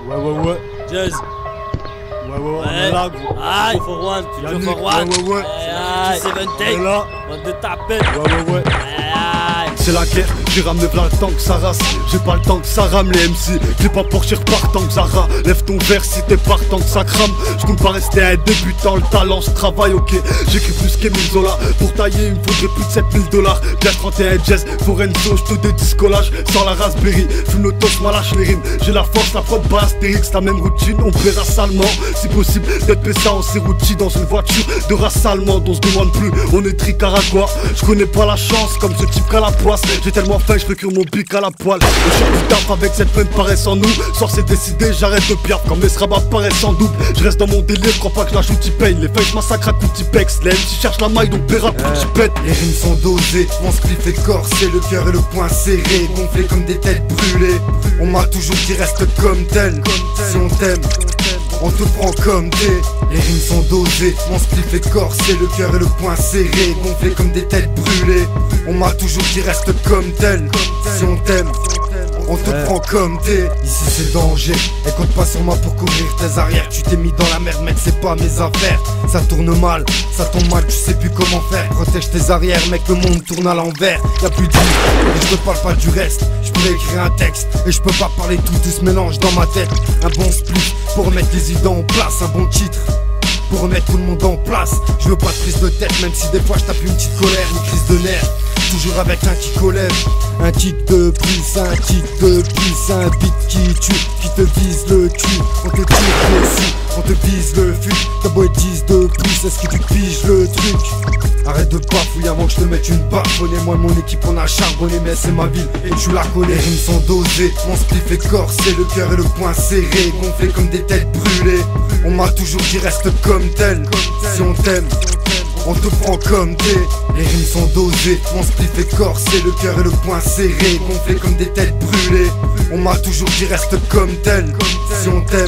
Ouais. Jazz. Ouais, on est là, gros. Aïe, for one, tu veux for one. Ouais. Aïe, 7 take. Là. On de taper. Ouais. Aïe. C'est la guerre, j'ai ramené plein le temps que ça race. J'ai pas le temps que ça rame les MC. J'ai pas pour chier repartant que Zara. Lève ton verre si t'es partant que ça crame. Je compte pas rester un débutant, le talent, je travaille, ok. J'écris plus qu'Emile Zola. Pour tailler, il me faudrait plus de 7000 $. Bien 31 jazz, Forenzo, je te dédisque collage. Sans la raspberry, fume le toast, moi lâche les rimes. J'ai la force, la prod, pas Astérix, la même routine. On plaira salement, si possible, d'être PSA en Serruti dans une voiture de race allemande. On se demande plus, on est tricaragua. Je connais pas la chance, comme ce type qu'à la poisse. J'ai tellement faim, je fais cuire mon bic à la poêle. Le chef du taf avec cette pleine paresse en nous. Soir c'est décidé, j'arrête de piaf quand mes srabas paraissent en double. Je reste dans mon délire, crois pas que la joue t'y paye. Les feuilles massacrent à coups de pex. Les MC cherchent la maille, donc paiera plus j'y pète. Les rimes sont dosées, mon spliff est corsé, le cœur et le poing serré, gonflé comme des têtes brûlées. On m'a toujours dit reste comme tel. Si on t'aime, on te prend comme des. Les rimes sont dosées, mon spliff est corsé, le cœur et le poing serré, gonflé comme des têtes brûlées. On m'a toujours dit reste comme tel. Si on t'aime, on te prend comme t'es. Ici c'est danger, et compte pas sur moi pour couvrir tes arrières. Tu t'es mis dans la merde mec, c'est pas mes affaires. Ça tourne mal, ça tombe mal, tu sais plus comment faire. Protège tes arrières mec, le monde tourne à l'envers. Y'a plus de vie, et je te parle pas du reste. Je pourrais écrire un texte, et je peux pas parler tout se mélange dans ma tête. Un bon split, pour remettre les idées en place. Un bon titre, pour remettre tout le monde en place. Je veux pas de prise de tête, même si des fois je tape une petite colère, une crise de nerfs. Toujours avec un kick au lèvres, un kick de plus, un kick de plus, un beat qui tue, qui te vise le cul. On te tire dessus, on te vise le fut. Ta boîte 10 de plus, est-ce que tu piges le truc? Arrête de bafouiller avant que je te mette une baffe. Moi et mon équipe on a charbonné, mais c'est ma ville et tu la connais. Les rimes sont dosées, mon spliff est corsé, le cœur et le poing serré, gonflé comme des têtes brûlées. On m'a toujours dit reste comme tel. Si on t'aime, on te prend comme t'es. Les rimes sont dosées, mon spliff est corsé, le cœur et le poing serré, gonflé comme des têtes brûlées. On m'a toujours dit reste comme tel. Si on t'aime,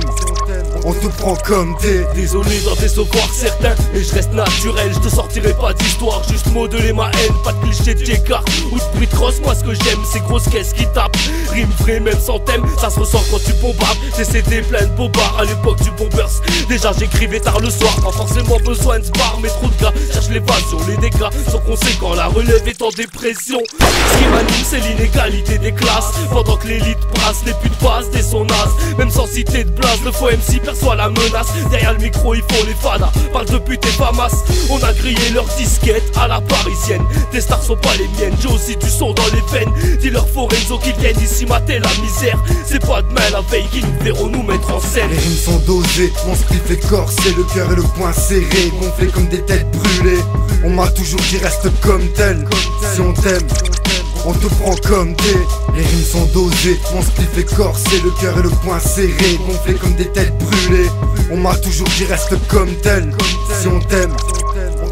on te prend comme t'es. Désolé d'en décevoir certains, mais je reste naturel. Je te sortirai pas d'histoire, juste modeler ma haine. Pas de cliché de J-Car ou de bruit de crosse. Moi ce que j'aime c'est grosses caisses qui tapent. Rime vrai même sans thème, ça se ressent quand tu bombardes. J'ai CD plein de bobards à l'époque du Bombers. Déjà j'écrivais tard le soir, pas forcément besoin de se barre. Mais trop de gars cherchent l'évasion, les dégâts sont conséquents. La relève est en dépression. Ce qui m'anime c'est l'inégalité des classes. Pendant que l'élite brasse, les putes passent des sons nazes. Même sans citer de blase, le faux MC perçoit la menace. Derrière le micro ils font les fadas, parle de pute et famas. On a grillé leurs disquettes à la parisienne. Tes stars sont pas les miennes, j'ai aussi du son dans les veines. Dis-leur Forenzo qu'ils viennent ici mater la misère. C'est pas demain la veille qu'ils nous verront nous mettre en scène. Les rimes sont dosées, mon spliff est corsé, le cœur et le poing serré, gonflé comme des têtes brûlées. On m'a toujours dit reste comme tel. Si on t'aime, on te prend comme t'es. Les rimes sont dosées, mon spliff est corsé, le cœur et le poing serré, gonflé comme des têtes brûlées. On m'a toujours dit reste comme tel. Si on t'aime,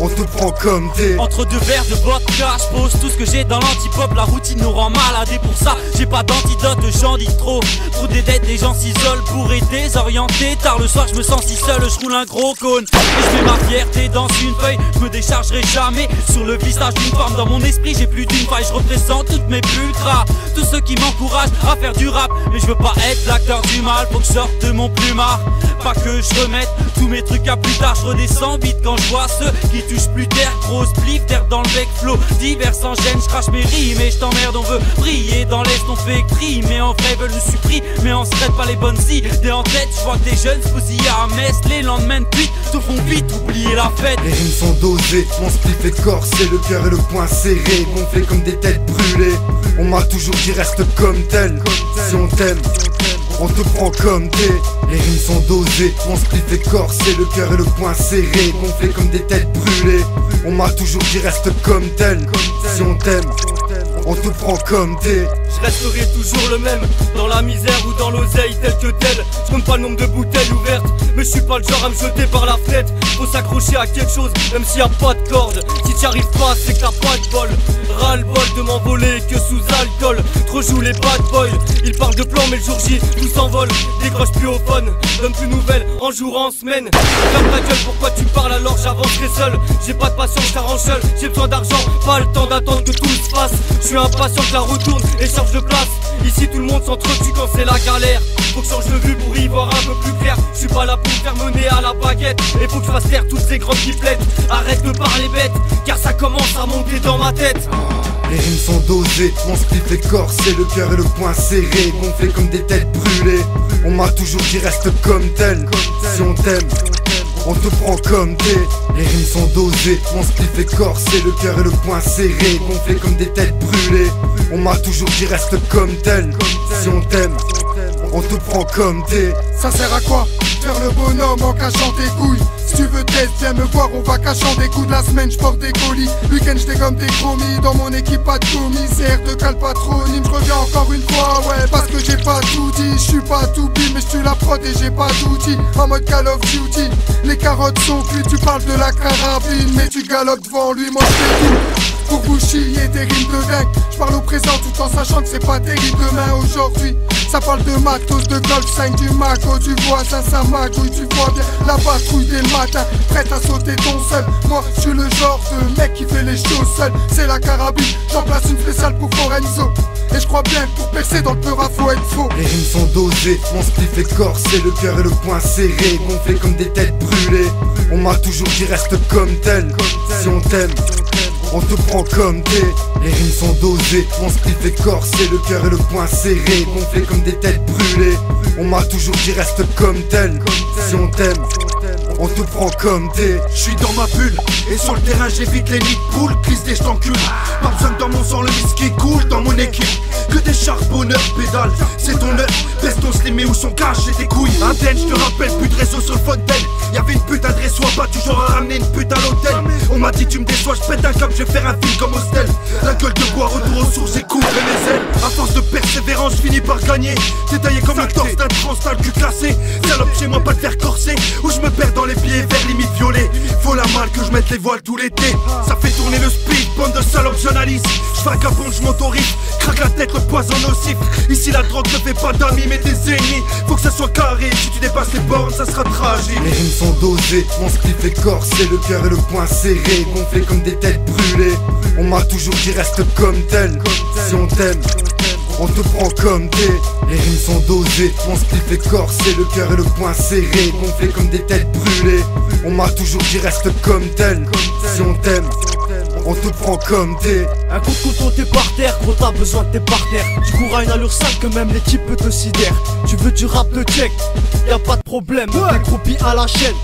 on te prend comme t'es. Entre deux verres de vodka, je pose tout ce que j'ai dans l'antipop. La routine nous rend malade et pour ça j'ai pas d'antidote, j'en dis trop. Trop des dettes, les gens s'isolent pour être désorientés. Tard le soir je me sens si seul, je roule un gros cône. Et je mets ma fierté dans une feuille, je me déchargerai jamais sur le visage d'une femme. Dans mon esprit j'ai plus d'une faille, je représente toutes mes pulcras. Tous ceux qui m'encouragent à faire du rap, mais je veux pas être l'acteur du mal, faut que je sorte de mon plumard. Pas que je remette tous mes trucs à plus tard, je redescends vite quand je vois ceux qui touchent plus d'air. Grosse plif d'air dans le bec, flow divers sans gêne, je crache mes rimes et je t'emmerde. On veut briller dans l'est, on fait cri, mais en vrai veulent nous supprimer. Mais on se traite pas les bonnes idées en tête, je vois que des jeunes se bousillent à Metz. Les lendemains de cuite te font vite oublier la fête. Les rimes sont dosées, mon spliff est corsé, le cœur et le poing serré, gonflé comme des têtes brûlées. On m'a toujours dit reste comme tel. Si on t'aime, on te prend comme t'es. Les rimes sont dosées, mon spliff est corsé, le cœur et le poing serré, gonflé comme des têtes brûlées. On m'a toujours dit reste comme tel. Si on t'aime, on te prend comme t'es. Je resterai toujours le même, dans la misère ou dans l'oseille tel que tel. Je compte pas le nombre de bouteilles ouvertes, mais je suis pas le genre à me jeter par la fenêtre. Faut s'accrocher à quelque chose, même s'il y a pas de corde. Si t'y arrives pas, c'est que t'as pas de bol. Ras-le-bol de m'envoler que sous alcool. Trop joue les bad boys, ils parlent de plan mais le jour J, tout s'envole. Décroche plus au phone, donne plus nouvelles en jour en semaine. Ferme ta gueule, pourquoi tu parles alors j'avancerai seul. J'ai pas de patience, j'arrange seul. J'ai besoin d'argent, pas le temps d'attendre que tout se fasse. Je suis impatient que la roue tourne et change de place. Ici tout le monde s'entretue quand c'est la galère. Faut que je change de vue pour y voir un peu plus clair. Je suis pas là pour me faire mener à la baguette. Et faut que je fasse taire toutes ces grandes pipelettes. Arrête de parler bête, car ça commence à monter dans ma tête. Les rimes sont dosées, mon spliff est corsé, le cœur et le poing serré, gonflé comme des têtes brûlées. On m'a toujours dit reste comme tel, si on t'aime, on te prend comme t'es. Les rimes sont dosées, mon spliff est corsé, le cœur et le poing serré, gonflé comme des têtes brûlées. On m'a toujours dit reste comme tel, si on t'aime, on te prend comme t'es. Ça sert à quoi? Faire le bonhomme en cachant tes couilles. Si tu veux test, viens me voir, on va cachant des coups de la semaine, j'porte des colis. Week-end j'dégomme des chromies, dans mon équipe pas de commissaire de calpatronyme. J'reviens encore une fois, ouais, parce que j'ai pas tout dit. J'suis pas tout bim, mais j'tue la prod et j'ai pas d'outils. En mode Call of Duty, les carottes sont cuites, tu parles de la carabine, mais tu galopes devant lui, moi j'fais tout. Pour vous chier des rimes de dingue, j'parle au présent tout en sachant que c'est pas terrible demain. Aujourd'hui, ça parle de matos, de golf 5, du maco, du voisin, ça magouille, tu vois bien la patrouille dès le matin, prête à sauter ton seul. Moi, je suis le genre de mec qui fait les choses seul. C'est la carabine, j'en place une spéciale pour Forenzo. Et je crois bien que pour percer dans le peur, faut être faux. Les rimes sont dosées, mon spliff est corsé, le cœur et le poing serré, gonflé comme des têtes brûlées. On m'a toujours dit reste comme tel, si on t'aime, on te prend comme t'es. Les rimes sont dosées, mon spliff est corsé, le cœur et le poing serré, gonflé comme des têtes brûlées. On m'a toujours dit reste comme tel, si on t'aime, on te prend comme t'es. J'suis dans ma bulle, et sur le terrain j'évite les nids de poules. Prise des j't'encule, pas besoin que dans mon sang le whisky coule. Dans mon équipe, que des charbonneurs pédales. C'est ton heure, baisse ton slim et où sont cachées tes couilles. Aden, j'te rappelle, plus de réseau sur le fontaine. Y'avait une pute adresse, soit pas toujours à ramener une pute à l'hôtel. On m'a dit tu me déçois, j'pète un câble, j'vais faire un film comme Hostel. La gueule de bois, retour aux sources et couvre mes ailes. À force de persévérance, j'finis par gagner. Détaillé comme le torse d'un trans, t'as le cul classé. Salope chez moi, pas de faire corser. Où j'me perds dans les pieds verts, limite violet. Faut la malle que j'mette les voiles tout l'été. Ça fait tourner le speed, bande de salopes journalistes. J'vagabonde, j'm'autorise, craque la tête, le poison nocif. Ici la drogue ne fait pas d'amis mais des ennemis. Faut que ça soit carré, si tu dépasses les bornes ça sera tragique. Les rimes sont dosées, mon spliff est corsé, le cœur et le poing serré, gonflé comme des têtes brûlées. On m'a toujours dit reste comme tel, si on t'aime, on te prend comme t'es. Les rimes sont dosées, mon spliff est corsé, le cœur et le poing serré, gonflé comme des têtes brûlées. On m'a toujours dit reste comme tel, si on t'aime, on te prend comme t'es. Un coup de couteau t'es par terre, gros t'as besoin de tes partenaires. Tu cours à une allure sale que même l'équipe peut te sidère. Tu veux du rap de check, y'a pas de problème. T'es croupi à la chaîne,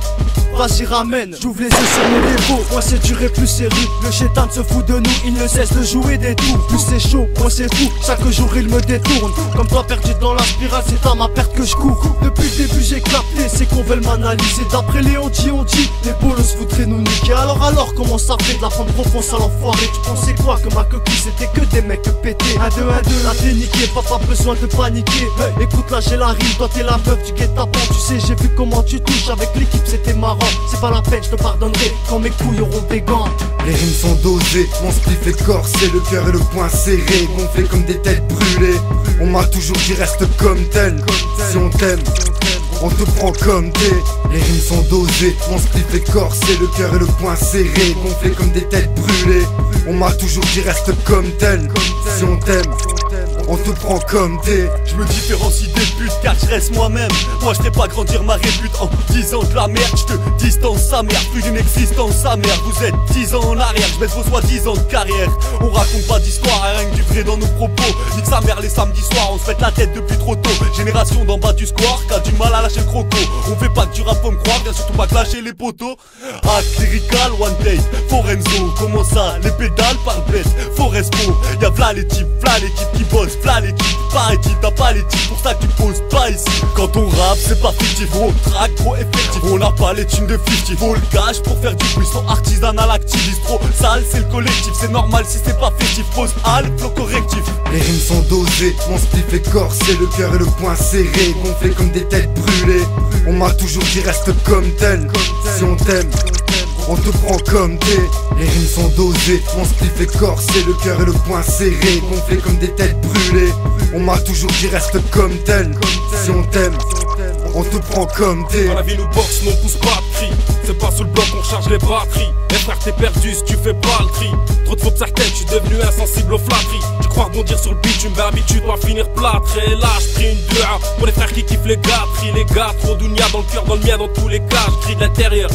vas-y ramène. J'ouvre les yeux sur mes défauts, moins c'est dur et plus c'est rude. Le chétan se fout de nous, il ne cesse de jouer des tours. Plus c'est chaud, moins c'est fou, chaque jour il me détourne. Comme toi perdu dans la spirale, c'est à ma perte que je cours. Depuis le début j'ai clapé, c'est qu'on veut m'analyser. D'après les on dit, les bolos voudraient nous niquer. Alors comment ça fait de la prendre profond à l'enfoiré? Tu pensais quoi que ma coquille c'était que des mecs pétés? 1, 2, 1, 2, là t'es niqué, pas besoin de paniquer. Écoute là j'ai la rime, toi t'es la meuf du guet-apens. Tu sais j'ai vu comment tu touches avec l'équipe, c'était marrant. C'est pas la peine, je te pardonnerai quand mes couilles auront des gants. Les rimes sont dosées, mon spliff est corsé, le cœur et le poing serré, gonflé comme des têtes brûlées. On m'a toujours dit reste comme tel, si on t'aime, on te prend comme t'es. Les rimes sont dosées, mon spliff est corsé, le cœur et le poing serré, gonflé comme des têtes brûlées. On m'a toujours dit reste comme tel, si on t'aime, on te prend comme t'es. Je me différencie des putes car je reste moi-même. Moi je ferai pas grandir ma répute en 10 ans de la merde. Je te distance sa mère, plus d'une existence sa mère. Vous êtes 10 ans en arrière, je baisse vos soi-disant de carrière. On raconte pas d'histoire, rien que du vrai dans nos propos. Nique sa mère les samedis soirs, on se fait la tête depuis trop tôt. Génération d'en bas du square, qui a du mal à lâcher le croco. On fait pas que du rap, faut me croire, bien surtout pas que lâcher les poteaux. Act lyrical, one take, Forenzo. Comment ça, les pédales par bête, Forespo. Y'a v'là les types, v'là l'équipe qui bosse, v'là l'équipe. Paraît-il, t'as pas les types, pour ça que tu poses pas ici. Quand on rappe, c'est pas fictif, on traque trop effectif. On n'a pas les thunes de 50, faut le cash pour faire du buisson artisanal activiste. Trop sale, c'est le collectif, c'est normal si c'est pas festif. Pose al, flow correctif. Les rimes sont dosées, mon spliff est corsé, le cœur et le poing serré, gonflé comme des têtes brûlées. On m'a toujours dit reste comme tel, si on t'aime, on te prend comme t'es. Les rimes sont dosées, mon spliff est corsé, le cœur et le poing serré, gonflé comme des têtes brûlées. On m'a toujours dit reste comme tel, si on t'aime, on te prend comme t'es. Dans la vie nous boxe, mais on pousse pas de cri. c'est pas sous le bloc qu'on charge les batteries. Et frère t'es perdu si tu fais pas le tri. Trop de faux certaines, je suis devenu insensible aux flatteries. Tu crois rebondir sur le bitume, ben habitude dois finir plâtré. Et là je prie une dua pour les frères qui kiffent les gâteries. Les gars trop d'ounia dans le cœur, dans le mien, dans tous les cas. Je crie de l'intérieur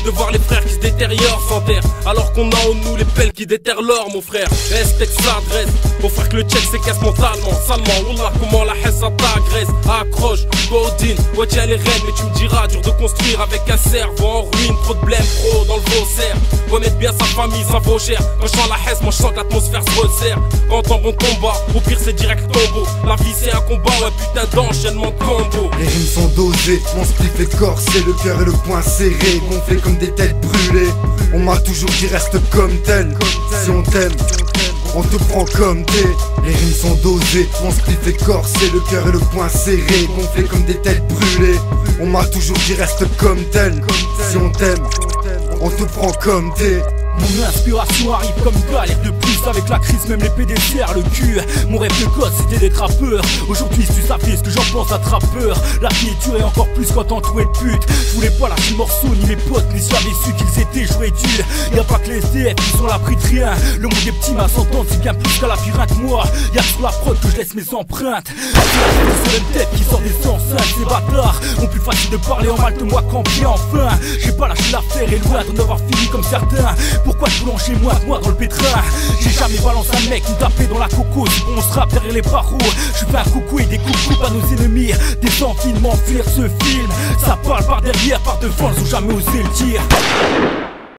de voir les frères qui se détériorent sans terre, alors qu'on a en nous les pelles qui déterrent l'or mon frère. Est-ce que s'adresse aux frères que le check s'écasse mentalement, salement. Wallah comment la haine ça t'agresse. Accroche, Godin, ouais tiens les reines. Mais tu me diras dur de construire avec un cerveau en ruine. Trop de blême pro dans le vaussaire. Remettre bien sa famille, ça vaut cher. Quand je sens la haine, moi je sens que l'atmosphère se resserre. Quand en bon combat, au pire c'est direct tombeau. La vie c'est un combat, ouais putain d'enchaînement de combo. Les rimes sont dosées, mon spliff est corsé, le cœur et le poing serré, gonflé comme des têtes brûlées. On m'a toujours dit reste comme tel. Si on t'aime, on te prend comme t'es. Les rimes sont dosées, mon spliff est corsé, le cœur et le poing serré, gonflé comme des têtes brûlées. On m'a toujours dit reste comme tel. Si on t'aime, on te prend comme t'es. Mon inspiration arrive comme une galère de plus. Avec la crise même les PD serrent le cul. Mon rêve de gosse c'était d'être rappeur. Aujourd'hui si tu savais ce que j'en pense à trappeur. La vie est dure et encore plus quand entouré de pute. Je voulais pas lâcher le morceau ni mes potes. Mais si j'avais su qu'ils étaient j'aurais dû. Y'a pas que les SDF qui sont à l'abri de rien. Le monde est petit mais à s'entendre c'est bien plus qu'à labyrinthe. Moi y'a que sur la prod que je laisse mes empreintes. C'est une tête qui sort des enceintes. Ces bâtards ont plus facile de parler en mal de moi qu'en bien enfin. J'ai pas lâché l'affaire et loin d'en avoir fini comme certains. Pourquoi je boulanger moi dans le pétrin? J'ai jamais balancé un mec nous taper dans la coco. Si bon on se rappe derrière les barreaux. Je fais un coucou et des coucous à nos ennemis. Des envies de m'enfuir ce film. Ça parle par derrière, par devant, ils ont jamais osé le dire.